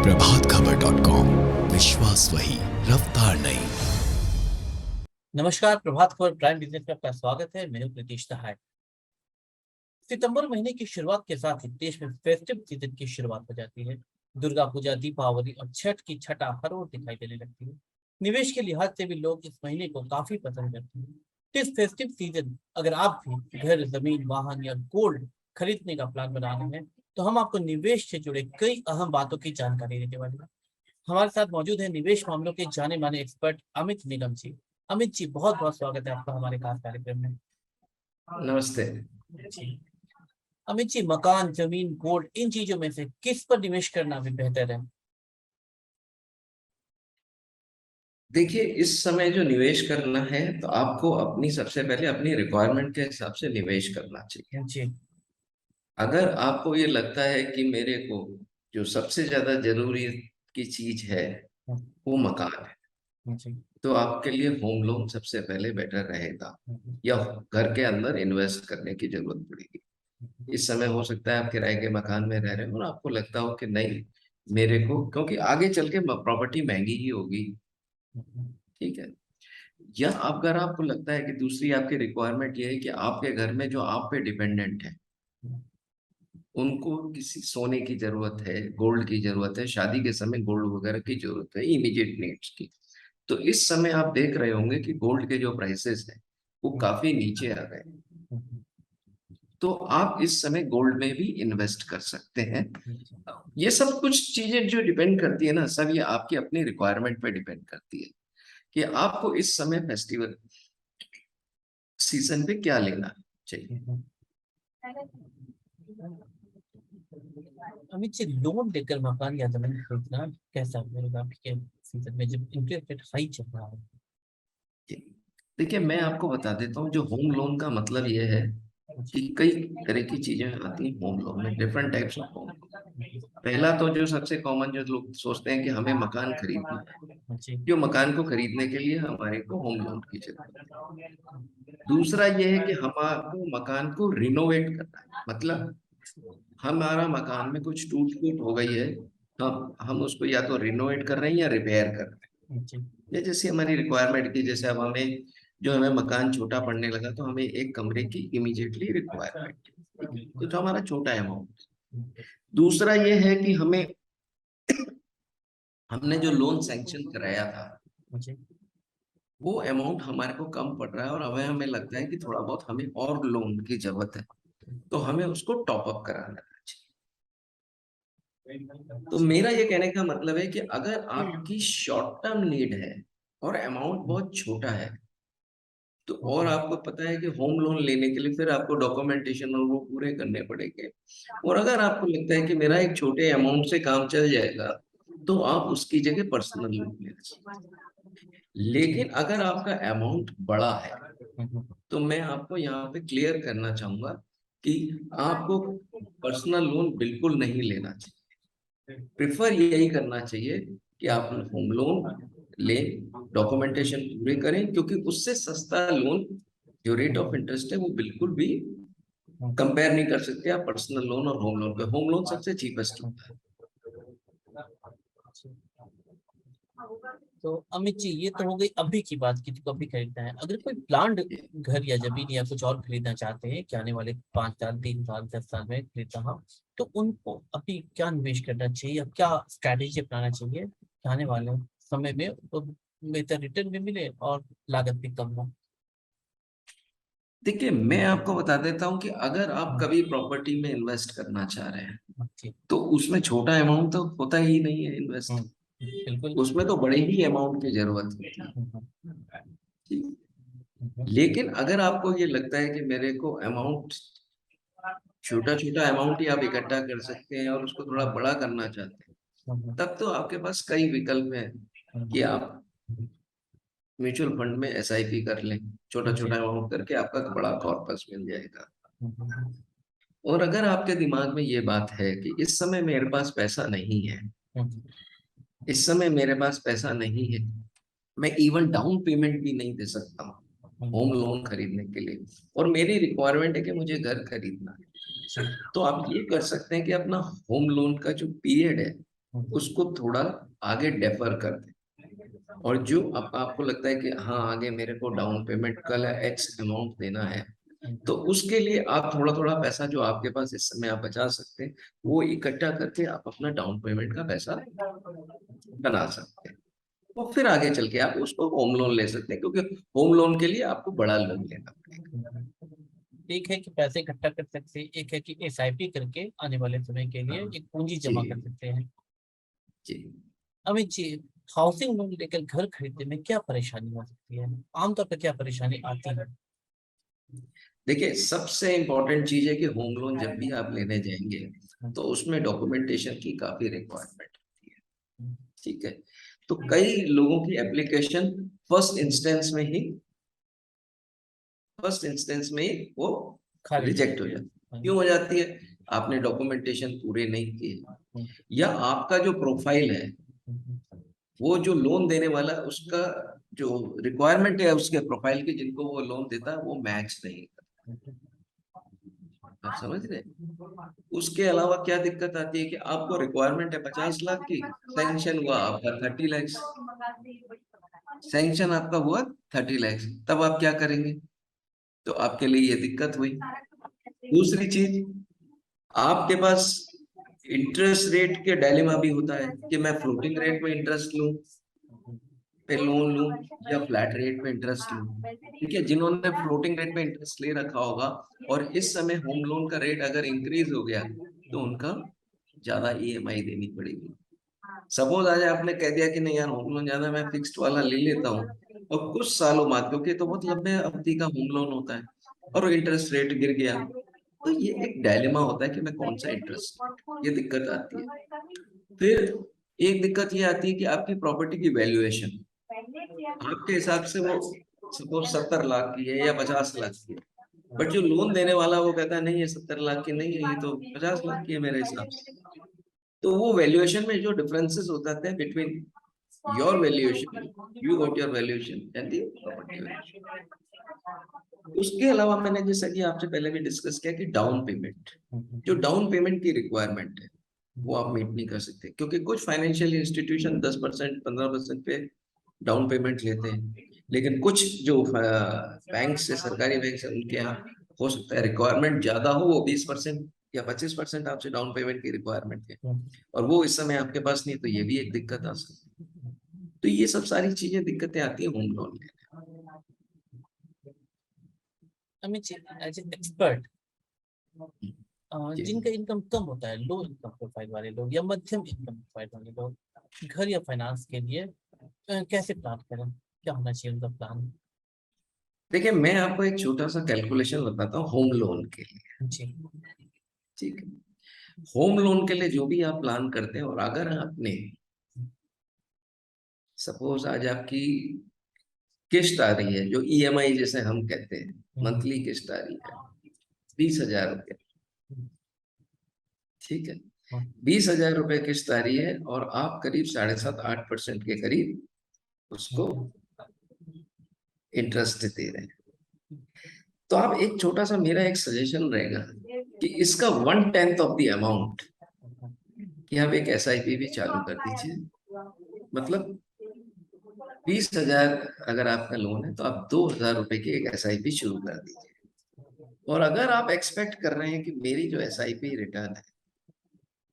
प्रभातखबर.com, विश्वास वही, रफ्तार नहीं। नमस्कार, प्रभात खबर प्राइम बिजनेस में आपका स्वागत है। मैं हूं प्रीतीश दहाय। सितंबर महीने की शुरुआत के साथ ही देश में फेस्टिव सीजन की शुरुआत हो जाती है। दुर्गा पूजा, दीपावली और छठ की छटा हर ओर दिखाई देने लगती है। निवेश के लिहाज से भी लोग इस महीने को काफी पसंद करते हैं। तो इस फेस्टिव सीजन अगर आप भी घर, जमीन, वाहन या गोल्ड खरीदने का प्लान बना रहे हैं, तो हम आपको निवेश से जुड़े कई अहम बातों की जानकारी देने वाले हैं। हमारे साथ मौजूद है निवेश मामलों के जाने माने एक्सपर्ट अमित निगम जी। अमित जी, बहुत बहुत स्वागत है आपका हमारे खास कार्यक्रम में। नमस्ते जी। अमित जी, मकान, जमीन, गोल्ड, इन चीजों में से किस पर निवेश करना भी बेहतर है? देखिए, इस समय जो निवेश करना है तो आपको अपनी सबसे पहले अपनी रिक्वायरमेंट के हिसाब से निवेश करना चाहिए। जी। अगर आपको ये लगता है कि मेरे को जो सबसे ज्यादा जरूरी की चीज है वो मकान है, जी। तो आपके लिए होम लोन सबसे पहले बेटर रहेगा, या घर के अंदर इन्वेस्ट करने की जरूरत पड़ेगी। इस समय हो सकता है आप किराए के मकान में रह रहे हो और आपको लगता हो कि नहीं, मेरे को, क्योंकि आगे चल के प्रॉपर्टी महंगी ही होगी, ठीक है। या अगर आपको लगता है कि दूसरी आपकी रिक्वायरमेंट ये है कि आपके घर में जो आप पे डिपेंडेंट है उनको किसी सोने की जरूरत है, गोल्ड की जरूरत है, शादी के समय गोल्ड वगैरह की जरूरत है, इमीडिएट नीड्स की, तो इस समय आप देख रहे होंगे कि गोल्ड के जो प्राइसेस हैं वो काफी नीचे आ गए, तो आप इस समय गोल्ड में भी इन्वेस्ट कर सकते हैं। ये सब कुछ चीजें जो डिपेंड करती है ना, सब ये आपकी अपनी रिक्वायरमेंट पे डिपेंड करती है कि आपको इस समय फेस्टिवल सीजन पे क्या लेना चाहिए। अमित जी, लोन लेकर मकान या जमीन खरीदना कैसा रहेगा आपके सीजन में जब इंटरेस्ट रेट हाई चल रहा है? देखिए, मैं आपको बता देता हूँ, जो होम लोन का मतलब ये है कि कई तरह की चीजें आती हैं होम लोन में, different types of home loan. पहला तो जो सबसे कॉमन जो लोग सोचते हैं कि हमें मकान खरीदना है, जी। जो मकान को खरीदने के लिए हमारे को होम लोन की जरूरत है। दूसरा ये है कि हमारे मकान को रिनोवेट करना है, मतलब हमारा मकान में कुछ टूट फूट हो गई है, हम उसको या तो रिनोवेट कर रहे हैं या रिपेयर कर रहे जी। हैं। ये जैसी हमारी रिक्वायरमेंट की, जैसे अब हमें जो हमें मकान छोटा पड़ने लगा तो हमें एक कमरे की इमीडिएटली रिक्वायरमेंट, ठीक है, तो जो हमारा छोटा अमाउंट। दूसरा ये है कि हमने जो लोन सैंक्शन कराया था जी। वो अमाउंट हमारे को कम पड़ रहा है और हमें हमें लगता है कि थोड़ा बहुत हमें और लोन की जरूरत है, तो हमें उसको टॉप अप कराना चाहिए। तो मेरा ये कहने का मतलब है कि अगर आपकी शॉर्ट टर्म नीड है और अमाउंट बहुत छोटा है, तो और आपको पता है कि होम लोन लेने के लिए फिर आपको डॉक्यूमेंटेशन और वो पूरे करने पड़ेंगे, और अगर आपको लगता है कि मेरा एक छोटे अमाउंट से काम चल जाएगा, तो आप उसकी जगह पर्सनल लोन ले सकते। लेकिन अगर आपका अमाउंट बड़ा है तो मैं आपको यहाँ पे क्लियर करना चाहूंगा कि आपको पर्सनल लोन बिल्कुल नहीं लेना चाहिए। प्रिफर यही करना चाहिए कि आप होम लोन लें, डॉक्यूमेंटेशन पूरे करें, क्योंकि उससे सस्ता लोन जो रेट ऑफ इंटरेस्ट है वो बिल्कुल भी कंपेयर नहीं कर सकते आप पर्सनल लोन और होम लोन पे। होम लोन सबसे चीपेस्ट होता है। तो अमित जी, ये तो हो गई अभी की बात की, तो कभी खरीदना है। अगर कोई प्लान्ड घर या जमीन या कुछ और खरीदना चाहते हैं कि आने वाले 5 साल, 3 साल, 10 साल में खरीदना हो, तो उनको अभी क्या निवेश करना चाहिए या क्या स्ट्रैटेजी अपनाना चाहिए कि आने वाले समय में तो बेहतर रिटर्न भी मिले और लागत भी कम हो? देखिए, मैं आपको बता देता हूँ कि अगर आप कभी प्रॉपर्टी में इन्वेस्ट करना चाह रहे हैं जी। तो उसमें छोटा अमाउंट तो होता ही नहीं है इन्वेस्ट, बिल्कुल। उसमें तो बड़े ही अमाउंट की जरूरत होती है, ठीक। लेकिन अगर आपको ये लगता है कि मेरे को अमाउंट छोटा छोटा अमाउंट ही आप इकट्ठा कर सकते हैं और उसको थोड़ा बड़ा करना चाहते हैं, तब तो आपके पास कई विकल्प हैं कि आप म्यूचुअल फंड में एसआईपी कर लें, छोटा छोटा अमाउंट करके आपका बड़ा कॉर्पस मिल जाएगा। और अगर आपके दिमाग में ये बात है कि इस समय मेरे पास पैसा नहीं है, इस समय मेरे पास पैसा नहीं है, मैं इवन डाउन पेमेंट भी नहीं दे सकता हूँ होम लोन खरीदने के लिए, और मेरी रिक्वायरमेंट है कि मुझे घर खरीदना है, तो आप ये कर सकते हैं कि अपना होम लोन का जो पीरियड है उसको थोड़ा आगे डेफर कर दें। और जो आपको लगता है कि हाँ आगे मेरे को डाउन पेमेंट कल एक्स अमाउंट देना है, तो उसके लिए आप थोड़ा थोड़ा पैसा जो आपके पास इस समय आप बचा सकते हैं वो इकट्ठा करके आप अपना डाउन पेमेंट का पैसा बना सकते हैं। और फिर आगे चल के आप उसको होम लोन ले सकते हैं, क्योंकि होम लोन के लिए आपको बड़ा लोन लेना पड़ेगा। एक है कि पैसे इकट्ठा कर सकते हैं, एक है कि एसआईपी करके आने वाले समय के लिए हाँ एक पूंजी जी जमा कर सकते हैं। जी। अमित जी, हाउसिंग लोन लेकर घर खरीदने में क्या परेशानी हो सकती है? आमतौर पर क्या परेशानी आती है? देखिए सबसे इम्पोर्टेंट चीज है कि होम लोन जब भी आप लेने जाएंगे तो उसमें डॉक्यूमेंटेशन की काफी रिक्वायरमेंट होती है। ठीक है, तो कई लोगों की एप्लीकेशन फर्स्ट इंस्टेंस में ही वो खारिज हो रिजेक्ट हो जाती जाती है। है। क्यों हो जाती है? आपने डॉक्यूमेंटेशन पूरे नहीं किए, या आपका जो प्रोफाइल है वो जो लोन देने वाला है, उसका जो रिक्वायरमेंट है उसके प्रोफाइल की जिनको वो लोन देता है वो मैच नहीं करता। आप समझ रहे हैं? उसके अलावा क्या दिक्कत आती है कि आपको रिक्वायरमेंट है 50 लाख की, सैंक्शन हुआ आपका 30 लैक्स, सैंक्शन आपका हुआ 30 लैक्स, तब आप क्या करेंगे? तो आपके लिए ये दिक्कत हुई। दूसरी चीज, आपके पास इंटरेस्ट रेट के डायलेमा भी होता है कि मैं फ्लोटिंग रेट में इंटरेस्ट लूं पे लोन लूं या फ्लैट रेट में इंटरेस्ट लूं। ठीक है, जिन्होंने फ्लोटिंग रेट में इंटरेस्ट ले रखा होगा और इस समय होम लोन का रेट अगर इंक्रीज हो गया तो उनका ज्यादा ईएमआई देनी पड़ेगी। सपोज आज आपने कह दिया कि नहीं यार होम लोन ज्यादा, मैं फिक्स्ड वाला ले लेता हूँ, और कुछ सालों बाद, क्योंकि तो बहुत लंबे अवधि का होम लोन होता है, और इंटरेस्ट रेट गिर गया, तो ये एक डायलेमा होता है कि मैं कौन सा इंटरेस्ट, ये दिक्कत आती है। फिर एक दिक्कत ये आती है कि आपकी प्रॉपर्टी की वैल्यूएशन आपके हिसाब से वो सपोज 70 लाख की है या 50 लाख की है, बट जो लोन देने वाला वो कहता है नहीं ये 70 लाख की नहीं है, ये तो 50 लाख की है मेरे हिसाब से। तो वो वैल्यूएशन में जो डिफरेंसेस हो जाते हैं between your valuation, you got your valuation and the property valuation. उसके अलावा मैंने जैसा कि आपसे पहले भी डिस्कस किया कि डाउन पेमेंट, जो डाउन पेमेंट की रिक्वायरमेंट है वो आप मीट नहीं कर सकते, क्योंकि कुछ फाइनेंशियल इंस्टीट्यूशन 10% 15% पे डाउन पेमेंट लेते हैं, लेकिन कुछ जो बैंक से सरकारी बैंक से उनके यहाँ हो सकता है रिक्वायरमेंट ज्यादा हो, वो 20% या 25% आपसे डाउन पेमेंट की रिक्वायरमेंट है, और वो इस समय आपके पास नहीं, तो ये भी एक दिक्कत आ सकती है। तो ये सब सारी चीजें दिक्कतें आती है होम लोन में। Amit ji, as an expert, जी जिनका इनकम कम होता है, लो इनकम प्रोफाइल वाले लोग या मध्यम इनकम प्रोफाइल वाले लोग, घर या फाइनेंस के लिए कैसे प्लान करें? क्या होना चाहिए उनका प्लान? देखिए, मैं आपको एक छोटा सा कैलकुलेशन बताता हूँ होम लोन के लिए। जी। ठीक है, होम लोन के लिए जो भी आप प्लान करते हैं, और अगर आपने सपोज आज आपकी किस्त आ रही है जो ईएमआई जैसे हम कहते हैं, मंथली किस्त आ रही है 20,000 रुपये। ठीक है, 20,000 रुपये किस्त आ रही है और आप करीब 7.5-8% के करीब उसको इंटरेस्ट दे रहे हैं। तो आप एक छोटा सा, मेरा एक सजेशन रहेगा कि इसका 1/10 ऑफ द अमाउंट कि आप एक एसआईपी भी चालू कर दीजिए। मतलब 20,000 अगर आपका लोन है तो आप 2,000 रुपए की एक एसआईपी शुरू कर दीजिए। और अगर आप एक्सपेक्ट कर रहे हैं कि मेरी जो एसआईपी रिटर्न है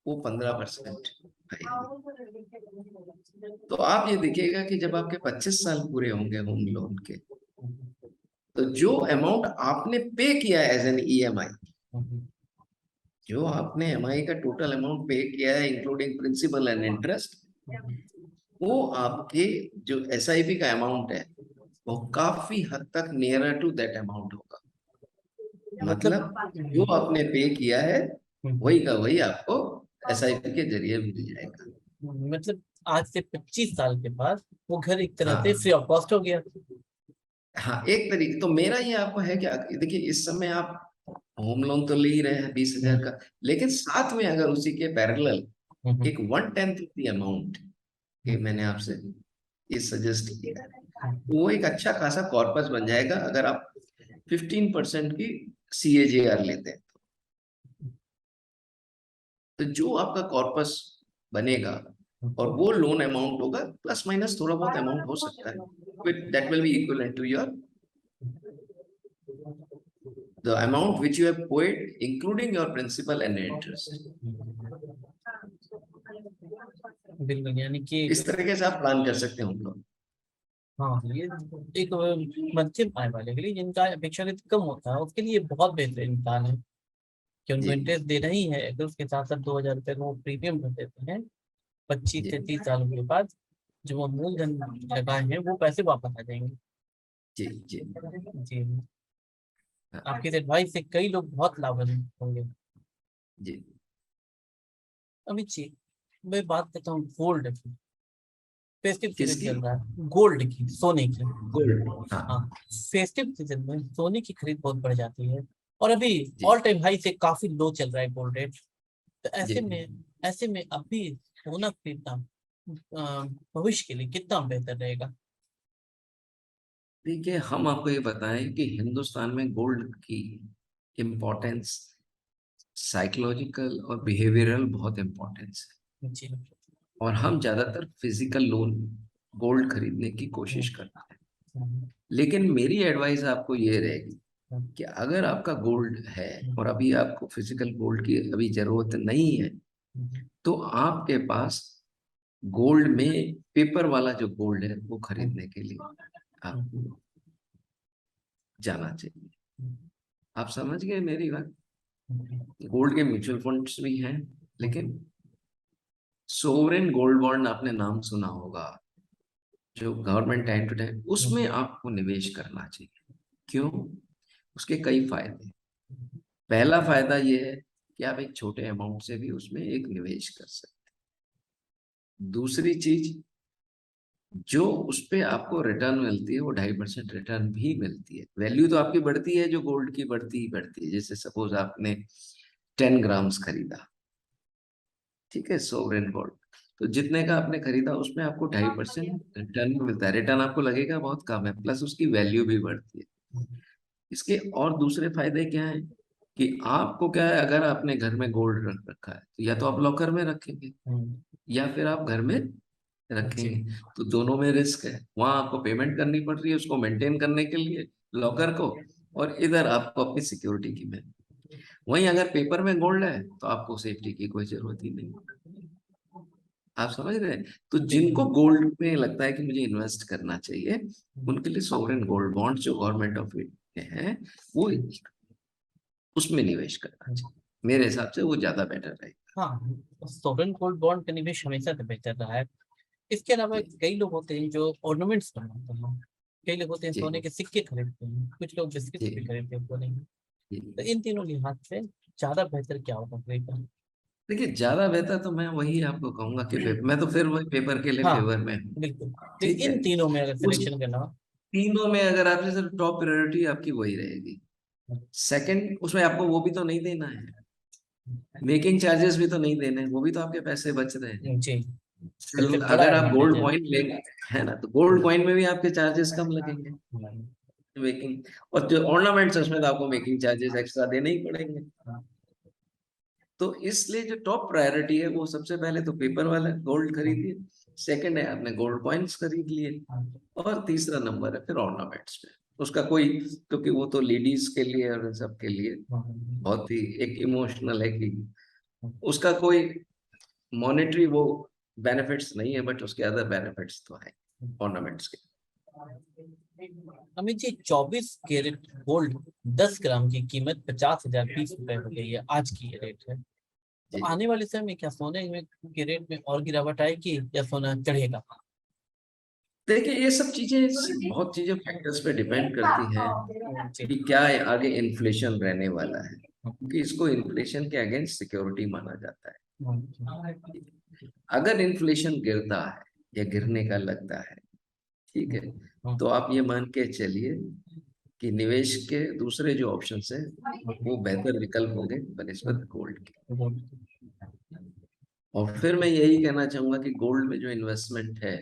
वो 15% आएगी, तो आप ये देखिएगा कि जब आपके 25 साल पूरे होंगे होम लोन के, तो जो अमाउंट आपने पे किया है एज एन ईएमआई, जो आपने एमआई का टोटल अमाउंट पे किया है इंक्लूडिंग प्रिंसिपल एंड इंटरेस्ट, वो आपके जो एसआईपी का अमाउंट है वो काफी हद तक नियरर टू दैट अमाउंट होगा। मतलब जो आपने पे किया है वही का वही आपको एसआईपी के जरिए मिल जाएगा। मतलब आज से 25 साल के बाद वो घर एक तरह से हाँ फ्री ऑफ कॉस्ट हो गया। हाँ, एक तरीके तो मेरा ये आपको है कि देखिए इस समय आप होम लोन तो ले ही रहे हैं 20,000 का, लेकिन साथ में अगर उसी के पैरेलल एक 1/10 ऑफ द अमाउंट कि मैंने आपसे ये सजेस्ट किया है, वो एक अच्छा खासा कॉर्पस बन जाएगा अगर आप 15% की सीएजीआर लेते हैं। तो जो आपका कॉर्पस बनेगा और वो लोन अमाउंट होगा प्लस माइनस थोड़ा बहुत अमाउंट हो सकता है, that will be equivalent to your the amount which you have paid including your principal and interest. बिल्कुल, यानी कि इस तरीके से आप प्लान कर सकते हैं हम लोग। हाँ, ये एक मध्यम आय वाले के लिए जिनका अपेक्षाकृत कम होता है उसके लिए बहुत बेहतरीन प्लान है कि उनको जी इंटरेस्ट देना ही है, अगर उसके साथ साथ 2,000 रुपये वो प्रीमियम भर देते हैं 25 से जी 30 सालों के बाद, जो वो मूलधन लगाए हैं वो पैसे वापस आ जाएंगे। जी जी जी, हाँ, आपकी एडवाइस से कई लोग बहुत लाभान्वित होंगे। जी अमित जी, मैं बात करता हूँ गोल्ड की। फेस्टिव सीजन किसकी? चल रहा है, गोल्ड की, सोने की। गोल्ड। हाँ हाँ, फेस्टिव सीजन में सोने की खरीद बहुत बढ़ जाती है और अभी जी ऑल टाइम हाई से काफी लो चल रहा है गोल्ड रेट। तो जी। ऐसे में अभी सोना खरीदना भविष्य के लिए कितना बेहतर रहेगा? देखिए, हम आपको ये बताएं कि हिंदुस्तान में गोल्ड की इम्पोर्टेंस साइकोलॉजिकल और बिहेवियरल बहुत इम्पोर्टेंस है, जी। और हम ज्यादातर फिजिकल लोन गोल्ड खरीदने की कोशिश करते हैं। हम्म, लेकिन मेरी एडवाइस आपको ये रहेगी हम्म, कि अगर आपका गोल्ड है हम्म, और अभी आपको फिजिकल गोल्ड की अभी जरूरत नहीं है, हम्म, तो आपके पास गोल्ड में पेपर वाला जो गोल्ड है वो हम्म, खरीदने के लिए हम्म, आपको जाना चाहिए। हम्म, आप समझ गए मेरी बात? हम्म, गोल्ड के म्यूचुअल फंड्स भी हैं, लेकिन हम्म, सोवरेन गोल्ड बॉन्ड आपने नाम सुना होगा, जो गवर्नमेंट टाइम टू टाइम, उसमें आपको निवेश करना चाहिए। क्यों? उसके कई फायदे हैं। पहला फायदा ये है कि आप एक छोटे अमाउंट से भी उसमें एक निवेश कर सकते हैं। दूसरी चीज, जो उस पे आपको रिटर्न मिलती है वो 2.5% रिटर्न भी मिलती है। वैल्यू तो आपकी बढ़ती है, जो गोल्ड की बढ़ती ही बढ़ती है। जैसे सपोज आपने 10 ग्राम्स खरीदा, ठीक है, सोवरेन गोल्ड, तो जितने का आपने खरीदा उसमें आपको 2.5% रिटर्न मिलता है। रिटर्न आपको लगेगा बहुत कम है, प्लस उसकी वैल्यू भी बढ़ती है। इसके और दूसरे फायदे क्या है कि आपको क्या है, अगर आपने घर में गोल्ड रख रखा है तो या तो आप लॉकर में रखेंगे हम्म, या फिर आप घर में जी। रखेंगे, तो दोनों में रिस्क है। वहां आपको पेमेंट करनी पड़ रही है उसको मेंटेन करने के लिए, लॉकर को, और इधर आपको अपनी सिक्योरिटी की में। वहीं अगर पेपर में गोल्ड है तो आपको सेफ्टी की कोई जरूरत ही नहीं। आप समझ रहे हैं? तो जिनको बिल्कुल। गोल्ड में लगता है कि मुझे इन्वेस्ट करना चाहिए, उनके लिए सोवरेन गोल्ड बॉन्ड जो गवर्नमेंट ऑफ इंडिया है, वो उसमें निवेश करना चाहिए। मेरे हिसाब से वो ज्यादा बेटर रहेगा। हाँ, सोवरेन गोल्ड बॉन्ड का निवेश हमेशा से बेहतर रहा है। इसके अलावा जी कई लोग होते हैं जो ऑर्नामेंट्स बनवाते हैं, कई लोग होते हैं जी सोने के सिक्के खरीदते हैं, कुछ लोग बिस्किट्स भी जी खरीदते हैं सोने के। जी। तो इन तीनों लिहाज से ज्यादा बेहतर क्या होगा खरीदना? देखिए, ज्यादा बेहतर तो मैं वही आपको कहूंगा कि मैं तो फिर वही पेपर के लिए हाँ, फेवर में हूँ। बिल्कुल। तो ठीक है, इन तीनों में अगर उस सिलेक्शन करना हो। तीनों में अगर आपसे सिर्फ टॉप प्रायोरिटी आपकी वही रहेगी। सेकंड, उसमें आपको वो भी तो नहीं देना है, मेकिंग चार्जेस भी तो नहीं देने हैं, वो भी तो आपके पैसे बच रहे हैं। जी, सबसे कल बड़ा अगर आप एडवांटेज गोल्ड है। कॉइन लेंगे, है ना, तो गोल्ड कॉइन में भी आपके चार्जेस कम लगेंगे मेकिंग, और जो ऑर्नामेंट्स उसमें तो आपको मेकिंग चार्जेस एक्स्ट्रा देने ही पड़ेंगे। तो इसलिए जो टॉप प्रायोरिटी है वो सबसे पहले तो पेपर वाला गोल्ड खरीदिए, सेकंड है आपने गोल्ड कॉइन्स खरीद लिए, और तीसरा नंबर है फिर ऑर्नामेंट्स पे। उसका कोई, क्योंकि वो तो लेडीज के लिए और सब के लिए बहुत ही एक इमोशनल है कि उसका कोई मॉनेटरी वो बेनिफिट्स नहीं है, बट उसके अदर बेनिफिट्स तो है ऑर्नामेंट्स के। अमित जी, 24 कैरेट गोल्ड 10 ग्राम की कीमत 50,020 रुपए हो गई है, आज की ये रेट है। तो जी, आने वाले समय में क्या सोने में के रेट में और गिरावट आएगी या सोना चढ़ेगा? देखिए, ये सब चीजें बहुत चीजें फैक्टर्स पे डिपेंड करती हैं जी। कि क्या आगे इन्फ्लेशन रहने वाला है, क्योंकि इसको इन्फ्लेशन के अगेंस्ट सिक्योरिटी माना जाता है। अगर इन्फ्लेशन गिरता है या गिरने का लगता है, ठीक है, तो आप ये मान के चलिए कि निवेश के दूसरे जो ऑप्शंस है वो बेहतर विकल्प होंगे बनिस्बत गोल्ड के। और फिर मैं यही कहना चाहूंगा कि गोल्ड में जो इन्वेस्टमेंट है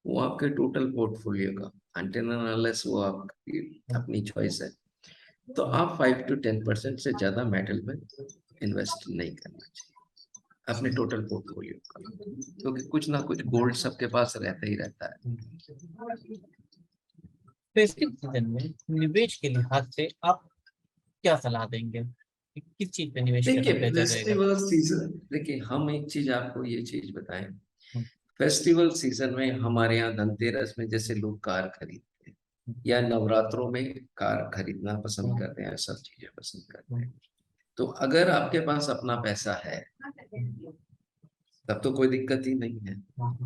वो आपके टोटल पोर्टफोलियो का, अनटिल अनलेस वो आपकी अपनी चॉइस है, तो आप 5 to 10% से ज्यादा मेटल में इन्वेस्ट नहीं करना चाहिए। अपने टोटल पोर्टफोलियो का, क्योंकि कुछ ना कुछ गोल्ड सबके पास रहता ही रहता है। फेस्टिव सीजन में निवेश के लिहाज से आप क्या सलाह देंगे कि किस चीज पे निवेश करना देखिए बेहतर रहेगा? फेस्टिवल सीजन, देखिए हम एक चीज आपको ये चीज बताएं, हम्म, फेस्टिवल सीजन में हमारे यहाँ धनतेरस में जैसे लोग कार खरीदते हैं, या नवरात्रों में कार खरीदना पसंद करते हैं, सब चीजें पसंद करते हैं। तो अगर आपके पास अपना पैसा है तब तो कोई दिक्कत ही नहीं है,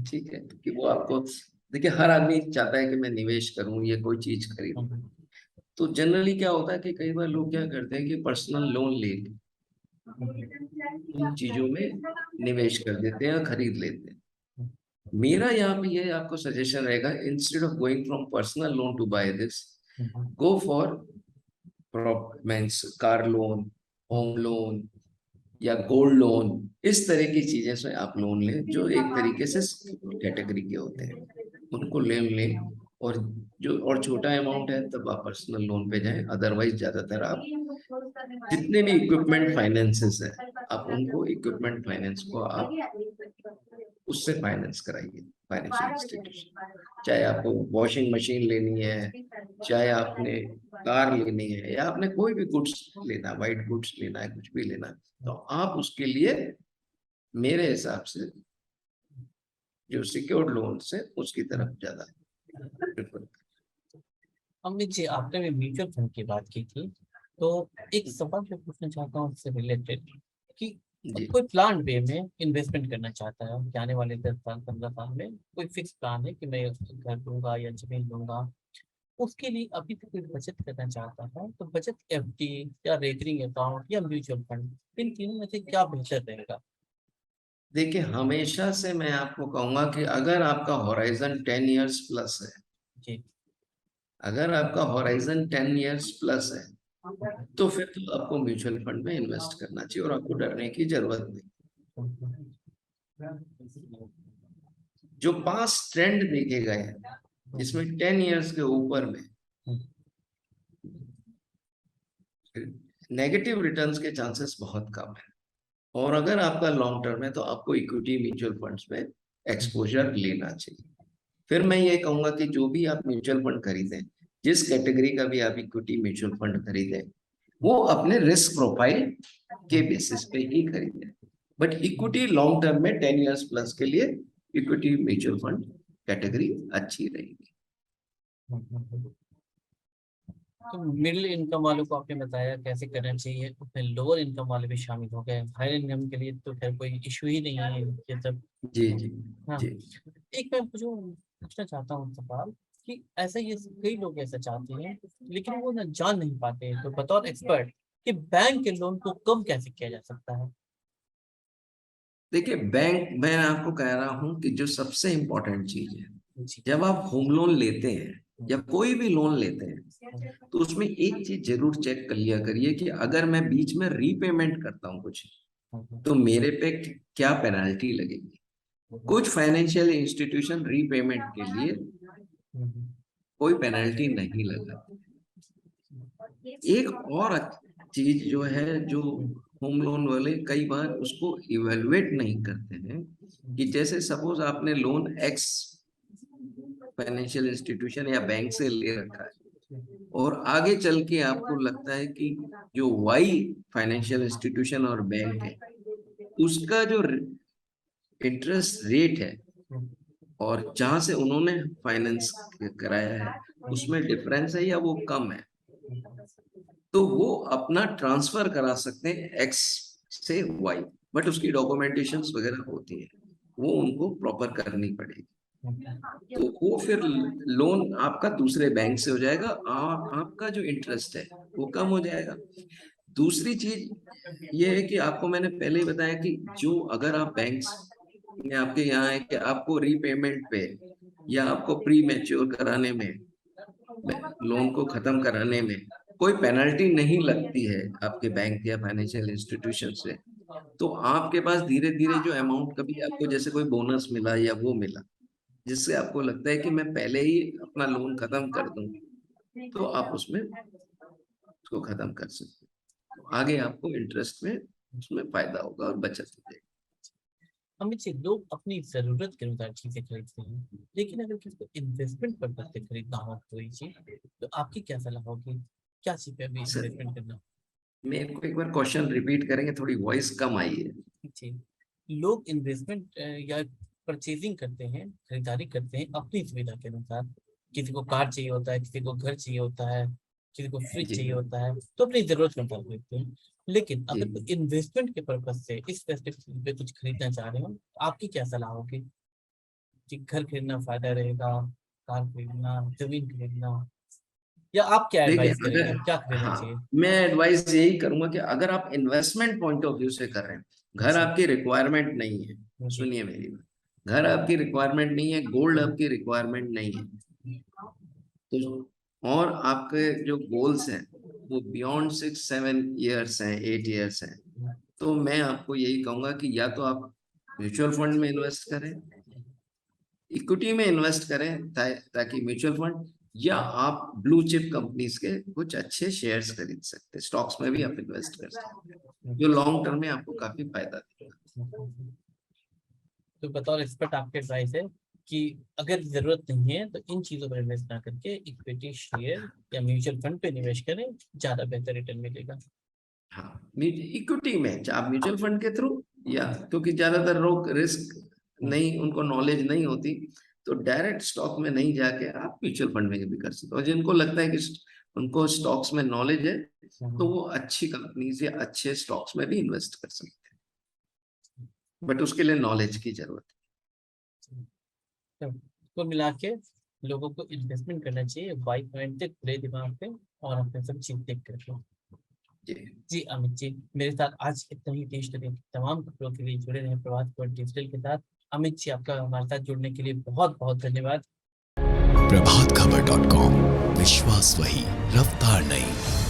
ठीक है, कि वो आपको, देखिए हर आदमी चाहता है कि मैं निवेश करूं, ये कोई चीज खरीदूं। तो जनरली क्या होता है कि कई बार लोग क्या करते हैं कि पर्सनल लोन ले के उन चीजों में निवेश कर देते हैं, खरीद लेते हैं। मेरा यहाँ पे ये आपको सजेशन रहेगा, instead of going from personal loan to buy this, go for means car loan, home loan या गोल्ड लोन, इस तरह की चीजें से आप लोन लें जो एक तरीके से कैटेगरी के होते हैं, उनको लोन लें। और जो और छोटा अमाउंट है तब आप पर्सनल लोन पे जाएं, अदरवाइज ज्यादातर आप जितने भी इक्विपमेंट फाइनेंसेस है आप उनको इक्विपमेंट फाइनेंस को आप उससे फाइनेंस कराइए, फाइनेंशियल इंस्टीट्यूशन। चाहे आपको वॉशिंग मशीन लेनी है, चाहे आपने कार लेनी है, या आपने कोई भी गुड्स लेना है, वाइट गुड्स लेना है, कुछ भी लेना है, तो आप उसके लिए मेरे हिसाब से जो सिक्योर्ड लोन से उसकी तरफ ज्यादा प्रेफर। अमित जी, आपने भी म्यूचुअल फंड की बात की थी, तो एक सवाल मैं पूछना चाहता हूँ उससे रिलेटेड कि जी कोई प्लान वे में इन्वेस्टमेंट करना चाहता है कि आने वाले 10 साल 15 साल में कोई फिक्स प्लान है कि मैं घर लूंगा या जमीन लूंगा, उसके लिए अभी तक कोई बचत करना चाहता है, तो बचत एफडी या रेकरिंग अकाउंट या म्यूचुअल फंड, इन तीनों में से क्या बेहतर रहेगा? देखिए हमेशा से मैं आपको कहूंगा कि अगर आपका होराइजन 10 इयर्स प्लस है, जी। अगर आपका होराइजन 10 इयर्स प्लस है, तो फिर तो आपको म्यूचुअल फंड में इन्वेस्ट करना चाहिए और आपको डरने की जरूरत नहीं। जो पास ट्रेंड देखे गए हैं जिसमें 10 इयर्स के ऊपर में नेगेटिव रिटर्न्स के चांसेस बहुत कम है, और अगर आपका लॉन्ग टर्म है तो आपको इक्विटी म्यूचुअल फंड्स में एक्सपोजर लेना चाहिए। फिर मैं ये कहूंगा कि जो भी आप म्यूचुअल फंड खरीदें, जिस कैटेगरी का भी आप इक्विटी म्यूचुअल फंड खरीदें, वो अपने रिस्क प्रोफाइल के बेसिस पे ही खरीदें। बट इक्विटी लॉन्ग टर्म में 10 इयर्स प्लस के लिए इक्विटी म्यूचुअल फंड कैटेगरी अच्छी रहेगी। तो मिडिल इनकम वालों को आपने बताया कैसे करना चाहिए, उसमें लोअर इनकम वाले भी शामिल हो गए, हायर इनकम के लिए तो खैर कोई इशू ही नहीं है ये सब। जी जी हाँ, जी। एक मैं जो पूछना चाहता हूँ सवाल कि ऐसा ये कई लोग ऐसा चाहते हैं लेकिन वो ना जान नहीं पाते हैं, तो बतौर एक्सपर्ट कि बैंक के लोन को कम कैसे किया जा सकता है? देखिए बैंक, मैं आपको कह रहा हूं कि जो सबसे इम्पोर्टेंट चीज है, जी। जब आप होम लोन लेते हैं या कोई भी लोन लेते हैं, तो उसमें एक चीज जरूर चेक कर लिया करिए कि अगर मैं बीच में रीपेमेंट करता हूँ कुछ, तो मेरे पे क्या पेनल्टी लगेगी। कुछ फाइनेंशियल इंस्टीट्यूशन रीपेमेंट के लिए कोई पेनल्टी नहीं लगा। एक और चीज जो है, जो होम लोन वाले कई बार उसको इवेलुएट नहीं करते हैं, कि जैसे सपोज आपने लोन एक्स फाइनेंशियल इंस्टीट्यूशन या बैंक से ले रखा है, और आगे चल के आपको लगता है कि जो वाई फाइनेंशियल इंस्टीट्यूशन और बैंक है उसका जो इंटरेस्ट रेट है और जहां से उन्होंने फाइनेंस कराया है उसमें डिफरेंस है या वो कम है, तो वो अपना ट्रांसफर करा सकते हैं एक्स से वाई, बट उसकी डॉक्यूमेंटेशंस वगैरह होती है, वो उनको प्रॉपर करनी पड़ेगी। तो वो फिर लोन आपका दूसरे बैंक से हो जाएगा, आपका जो इंटरेस्ट है वो कम हो जाएगा। दूसरी चीज ये है कि आपको मैंने पहले ही बताया कि जो अगर आप बैंक में आपके यहाँ है कि आपको रीपेमेंट पे या आपको प्री मैच्योर कराने में, लोन को खत्म कराने में कोई पेनल्टी नहीं लगती है आपके बैंक या फाइनेंशियल इंस्टीट्यूशन से, तो आपके पास धीरे धीरे जो अमाउंट कभी आपको जैसे कोई बोनस मिला या वो मिला, जिससे आपको लगता है कि मैं पहले ही अपना लोन खत्म कर दूं, तो आप उसमें उसको खत्म कर सकते हो, तो आगे आपको इंटरेस्ट में उसमें फायदा होगा और बचत हो जाएगी। अमित जी, लोग अपनी जरूरत के अनुसार चीजें खरीदते हैं, लेकिन अगर किसी को इन्वेस्टमेंट पर्पज से खरीदना हो कोई चीज, तो आपकी क्या सलाह होगी? क्या चीज पे अभी सर इन्वेस्टमेंट करना? मेरे को एक बार क्वेश्चन रिपीट करेंगे, थोड़ी वॉइस कम आई है। जी, लोग इन्वेस्टमेंट या परचेजिंग करते हैं, खरीदारी करते हैं अपनी सुविधा के अनुसार। किसी को कार चाहिए होता है, किसी को घर चाहिए होता है, किसी को फ्रिज जी चाहिए होता है, तो अपनी जरूरत के मुताबिक खरीदते हैं। लेकिन जी। अगर कोई इन्वेस्टमेंट के पर्पज से इस स्पेसिफिक पे कुछ खरीदना चाह रहे हो, तो आपकी क्या सलाह होगी कि घर खरीदना फायदा रहेगा, कार खरीदना, जमीन खरीदना, या आप क्या देखिए एडवाइस अगर, करेंगे, क्या खरीदना चाहिए? हाँ मैं एडवाइस यही करूंगा कि अगर आप इन्वेस्टमेंट पॉइंट ऑफ व्यू से कर रहे हैं, घर जी आपकी रिक्वायरमेंट नहीं है, जी। सुनिए मेरी बात, घर आपकी रिक्वायरमेंट नहीं है, गोल्ड आपकी रिक्वायरमेंट नहीं है, तो और आपके जो गोल्स हैं वो बियॉन्ड 6-7 ईयर्स हैं, 8 ईयर्स हैं, तो मैं आपको यही कहूंगा कि या तो आप म्यूचुअल फंड में इन्वेस्ट करें, इक्विटी में इन्वेस्ट करें, ताकि म्यूचुअल फंड, या आप ब्लू चिप कंपनीज के कुछ अच्छे शेयर्स खरीद सकते हैं, स्टॉक्स में भी आप इन्वेस्ट कर सकते हैं, जो लॉन्ग टर्म में आपको काफी फायदा देगा। तो बतौर एक्सपर्ट आपके एडवाइस है कि अगर जरूरत नहीं है तो इन चीजों पर इन्वेस्ट ना करके इक्विटी शेयर या म्यूचुअल फंड पे निवेश करें, ज्यादा बेहतर रिटर्न मिलेगा। हाँ इक्विटी में आप म्यूचुअल फंड के थ्रू, या क्योंकि ज्यादातर लोग रिस्क नहीं, उनको नॉलेज नहीं होती, तो डायरेक्ट स्टॉक में नहीं जाके आप म्यूचुअल फंड में भी कर सकते हो। और जिनको लगता है कि उनको स्टॉक्स में नॉलेज है, तो वो अच्छी कंपनीज या अच्छे स्टॉक्स में भी इन्वेस्ट कर सकते हैं, बट उसके लिए नॉलेज की जरूरत तो कुल मिला के लोगों को इन्वेस्टमेंट करना चाहिए वाई पॉइंट से, खुले दिमाग पे, और अपने सब चीज देख करके। है। जी जी अमित जी, मेरे साथ आज इतना ही देश दुनिया के तमाम खबरों के लिए जुड़े रहे प्रभात खबर डिजिटल के साथ। अमित जी, आपका हमारे साथ जुड़ने के लिए बहुत बहुत धन्यवाद। प्रभात खबर .com, विश्वास वही, रफ्तार नहीं।